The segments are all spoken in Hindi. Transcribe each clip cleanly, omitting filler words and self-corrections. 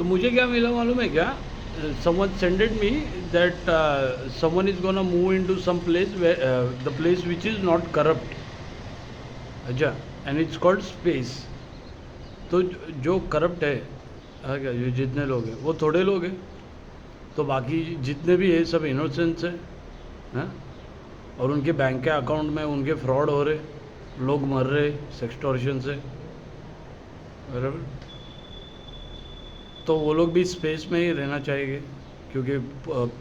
तो मुझे क्या मिला मालूम है क्या? Someone sended me that someone is gonna move into some place where the place which is not corrupt. अच्छा, and it's called space. तो जो करप्ट है क्या, जो जितने लोग हैं वो थोड़े लोग हैं, तो बाकी जितने भी है सब इनोसेंट्स हैं, और उनके बैंक के अकाउंट में उनके फ्रॉड हो रहे, लोग मर रहे सेक्सटॉर्शन से, बराबर। तो वो लोग भी स्पेस में ही रहना चाहिए, क्योंकि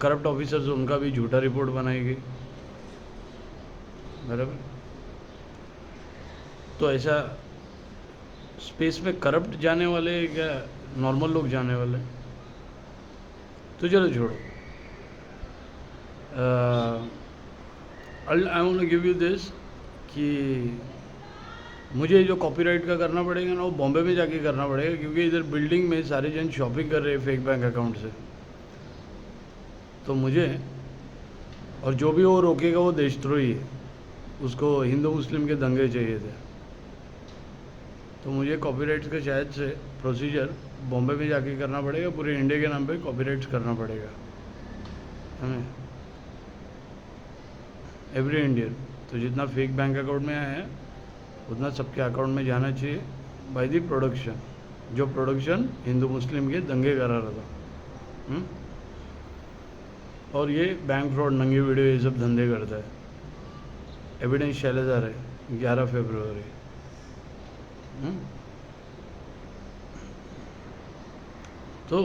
करप्ट ऑफिसर्स उनका भी झूठा रिपोर्ट बनाएंगे, बराबर। तो ऐसा स्पेस में करप्ट जाने वाले क्या नॉर्मल लोग जाने वाले? तो चलो छोड़ो। I want to give you this कि मुझे जो कॉपीराइट का करना पड़ेगा ना, वो बॉम्बे में जाके करना पड़ेगा, क्योंकि इधर बिल्डिंग में सारे जन शॉपिंग कर रहे हैं फेक बैंक अकाउंट से। तो मुझे, और जो भी वो रोकेगा वो देशद्रोही है, उसको हिंदू मुस्लिम के दंगे चाहिए थे। तो मुझे कॉपीराइट्स का शायद से प्रोसीजर बॉम्बे में जाके करना पड़ेगा, पूरे इंडिया के नाम पे कॉपीराइट्स करना पड़ेगा हमें, एवरी इंडियन। तो जितना फेक बैंक अकाउंट में आया है उतना सबके अकाउंट में जाना चाहिए बाय द प्रोडक्शन, जो प्रोडक्शन हिंदू मुस्लिम के दंगे करा रहा था। और ये बैंक फ्रॉड, नंगी वीडियो, ये सब धंधे करता है। एविडेंस शैलेदार है 11 फरवरी। तो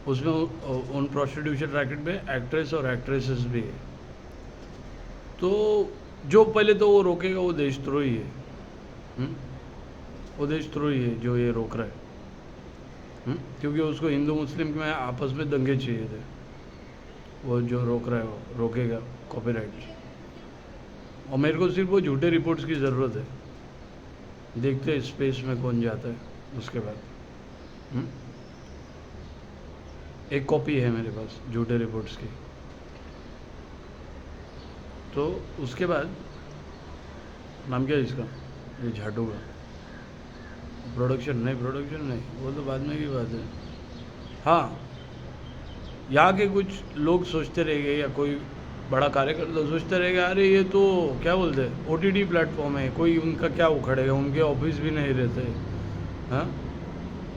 उसमें उन प्रोस्टिट्यूशन रैकेट में एक्ट्रेस और एक्ट्रेसेस भी है। तो जो पहले तो वो रोकेगा वो देशद्रोही है, वो देशद्रोही है जो ये रोक रहा है, क्योंकि उसको हिंदू मुस्लिम में आपस में दंगे चाहिए थे। वो जो रोक रहा है वो रोकेगा कॉपीराइट, और मेरे को सिर्फ वो झूठे रिपोर्ट्स की ज़रूरत है। देखते हैं स्पेस में कौन जाता है उसके बाद। एक कॉपी है मेरे पास झूठे रिपोर्ट्स की। तो उसके बाद नाम क्या है इसका, ये झाटू का प्रोडक्शन नहीं, वो तो बाद में की बात है। हाँ, यहाँ के कुछ लोग सोचते रह गए, या कोई बड़ा कार्यकर्ता सोचते रहेगा, अरे ये तो क्या बोलते हैं OTT प्लेटफॉर्म है, कोई उनका क्या उखड़ेगा, उनके ऑफिस भी नहीं रहते। हाँ,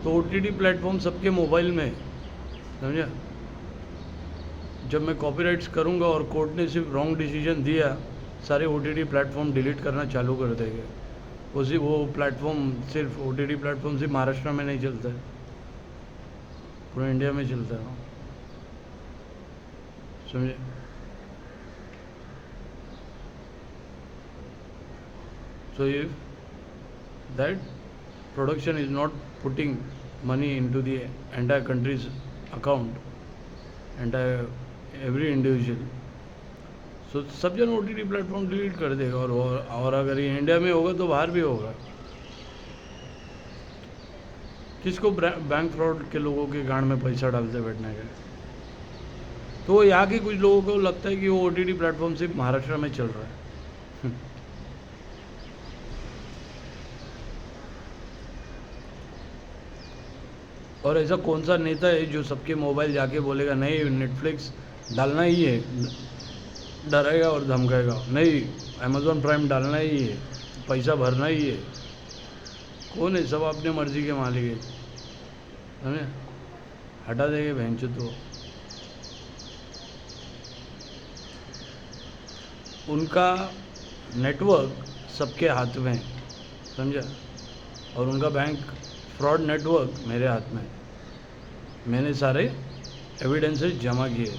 तो OTT प्लेटफॉर्म सबके मोबाइल में, समझा। जब मैं कॉपीराइट्स करूँगा और कोर्ट ने सिर्फ रॉन्ग डिसीजन दिया, सारे OTT प्लेटफॉर्म डिलीट करना चालू कर देंगे। वो प्लेटफॉर्म सिर्फ OTT प्लेटफॉर्म सिर्फ महाराष्ट्र में नहीं चलता है, पूरे इंडिया में चलता है, समझे। So if that production is not putting money into the entire country's account, entire every individual, so सब जन OTT प्लेटफॉर्म डिलीट कर देगा। और अगर ये इंडिया में होगा तो बाहर भी होगा। किसको बैंक फ्रॉड के लोगों के गांड में पैसा डालते बैठने का? तो यहाँ के कुछ लोगों को लगता है कि वो OTT प्लेटफॉर्म सिर्फ महाराष्ट्र में चल रहा है। और ऐसा कौन सा नेता है जो सबके मोबाइल जाके बोलेगा नहीं नेटफ्लिक्स डालना ही है, डरेगा और धमकाएगा, नहीं अमेज़ॉन प्राइम डालना ही है, पैसा भरना ही है? कौन है? सब अपने मर्जी के मालिक है, समझे। हटा देंगे भैंचो। तो उनका नेटवर्क सबके हाथ में है, समझा, और उनका बैंक फ्रॉड नेटवर्क मेरे हाथ में। मैंने सारे एविडेंसेस जमा किए,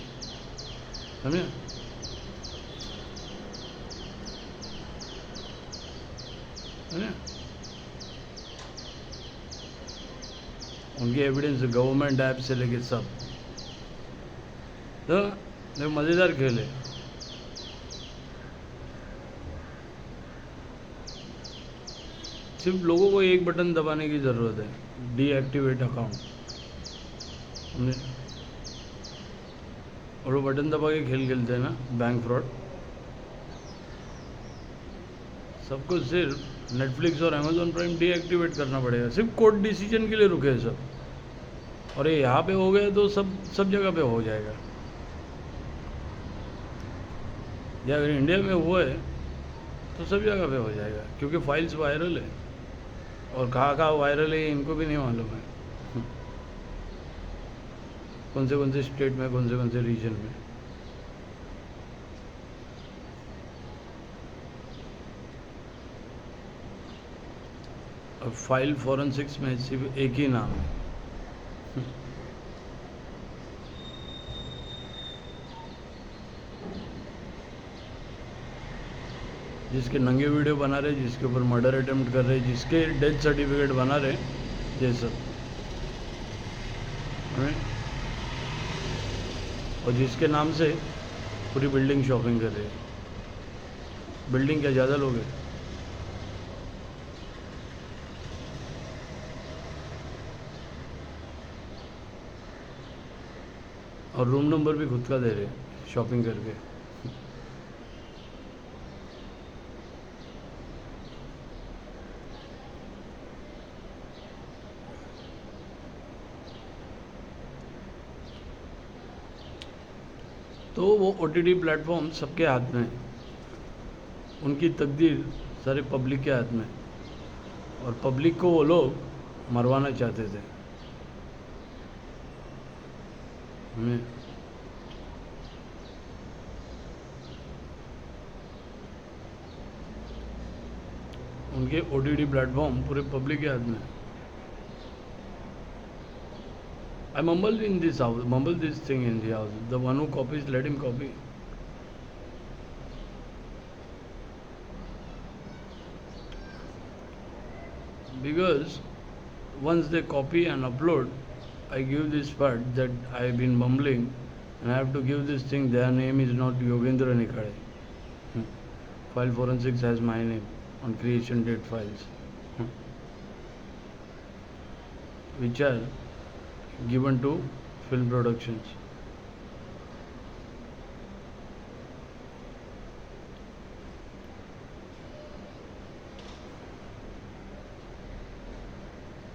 समझे। उनके एविडेंस गवर्नमेंट ऐप से लेके सब। तो मज़ेदार खेल है। सिर्फ लोगों को एक बटन दबाने की ज़रूरत है, डीएक्टिवेट अकाउंट, और वो बटन दबा के खेल खेलते हैं ना बैंक फ्रॉड। सबको सिर्फ नेटफ्लिक्स और अमेज़ॉन प्राइम डीएक्टिवेट करना पड़ेगा, सिर्फ कोर्ट डिसीजन के लिए रुके सब। और ये यहाँ पे हो गया तो सब सब जगह पे हो जाएगा। या अगर इंडिया में हुआ है तो सब जगह पे हो जाएगा, क्योंकि फाइल्स वायरल है। और कहाँ कहाँ वायरल है इनको भी नहीं मालूम है। कौन से स्टेट में, कौन से रीजन में। और फाइल फॉरेंसिक्स में सिर्फ एक ही नाम है। जिसके नंगे वीडियो बना रहे, जिसके ऊपर मर्डर अटेम्प्ट कर रहे, जिसके डेथ सर्टिफिकेट बना रहे, ये सब। और जिसके नाम से पूरी बिल्डिंग शॉपिंग कर रही है। बिल्डिंग क्या ज़्यादा लोग हैं? और रूम नंबर भी खुद का दे रहे हैं शॉपिंग करके। तो वो OTT प्लेटफॉर्म सबके हाथ में है। उनकी तकदीर सारे पब्लिक के हाथ में। और पब्लिक को वो लोग मरवाना चाहते थे। हमें उनके OTT प्लेटफॉर्म पूरे पब्लिक के हाथ में। I mumble in this house, mumble this thing in the house. The one who copies, let him copy. Because once they copy and upload, I give this part that I have been mumbling, and I have to give this thing. Their name is not Yogendra Nikade. File forensics has my name on creation date files, which are given to film productions.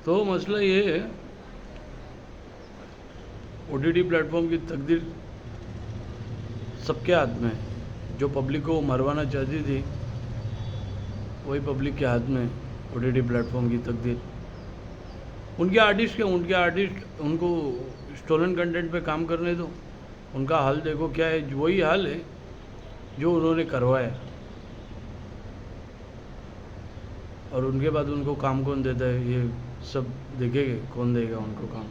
तो मसला ये है, OTT प्लेटफॉर्म की तकदीर सबके हाथ में है। जो पब्लिक को मरवाना चाहती थी, वही पब्लिक के हाथ में OTT प्लेटफॉर्म की तकदीर। उनके आर्टिस्ट क्या, उनके आर्टिस्ट, उनको स्टोलन कंटेंट पे काम करने दो। उनका हाल देखो क्या है, वही हाल है जो उन्होंने करवाया। और उनके बाद उनको काम कौन देता है, ये सब देखेंगे कौन देगा उनको काम।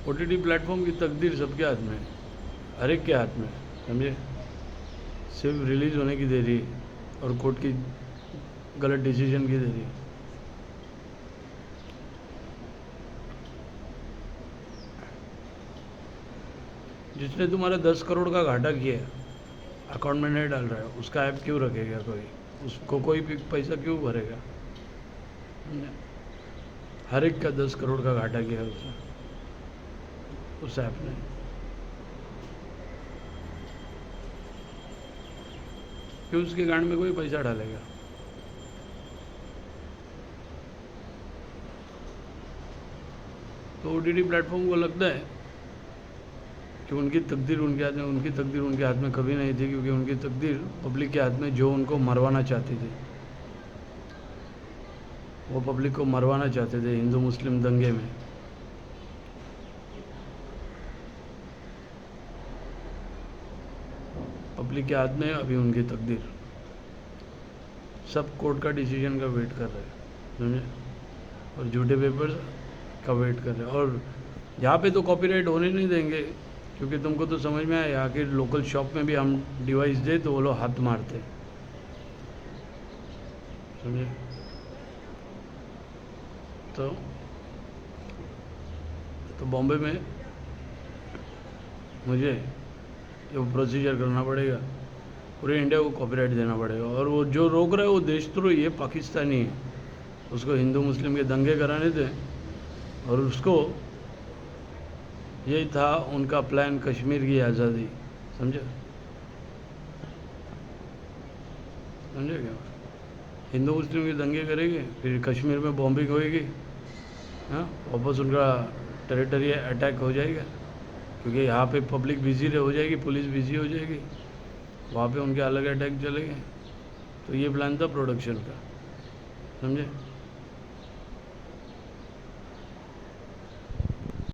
OTT प्लेटफॉर्म की तकदीर सबके हाथ में है, हर एक के हाथ में, समझे। सिर्फ रिलीज होने की देरी और कोर्ट की गलत डिसीजन की देरी। जिसने तुम्हारा 10 करोड़ का घाटा किया अकाउंट में नहीं डाल रहा है, उसका ऐप क्यों रखेगा कोई? उसको कोई भी पैसा क्यों भरेगा? हर एक का 10 करोड़ का घाटा किया है उसने, उस ऐप ने। क्यों उसके गांड में कोई पैसा डालेगा? तो OTT प्लेटफॉर्म को लगता है कि उनकी तकदीर उनके हाथ में, उनकी तकदीर उनके हाथ में कभी नहीं थी, क्योंकि उनकी तकदीर पब्लिक के हाथ में, जो उनको मरवाना चाहती थी। वो पब्लिक को मरवाना चाहते थे हिंदू मुस्लिम दंगे में। पब्लिक के हाथ में अभी उनकी तकदीर। सब कोर्ट का डिसीजन का वेट कर रहे हैं, समझे। और झूठे पेपर्स का वेट कर रहे हैं। और यहाँ पे तो कॉपीराइट होने नहीं देंगे, क्योंकि तुमको तो समझ में आया, यहाँ के लोकल शॉप में भी हम डिवाइस दे तो वो लोग हाथ मारते, समझे। तो बॉम्बे में मुझे जो प्रोसीजर करना पड़ेगा, पूरे इंडिया को कॉपीराइट देना पड़ेगा। और वो जो रोक रहा है वो देशद्रोही है, पाकिस्तानी है। उसको हिंदू मुस्लिम के दंगे कराने थे, और उसको यही था उनका प्लान, कश्मीर की आज़ादी, समझे। समझे क्या? हिंदू मुस्लिम के दंगे करेंगे, फिर कश्मीर में बॉम्बिंग होएगी, हाँ, वापस उनका टेरिटरी अटैक हो जाएगा, क्योंकि यहाँ पे पब्लिक बिजी हो जाएगी, पुलिस बिजी हो जाएगी, वहाँ पे उनके अलग अटैक चलेंगे। तो ये प्लान था प्रोडक्शन का, समझे?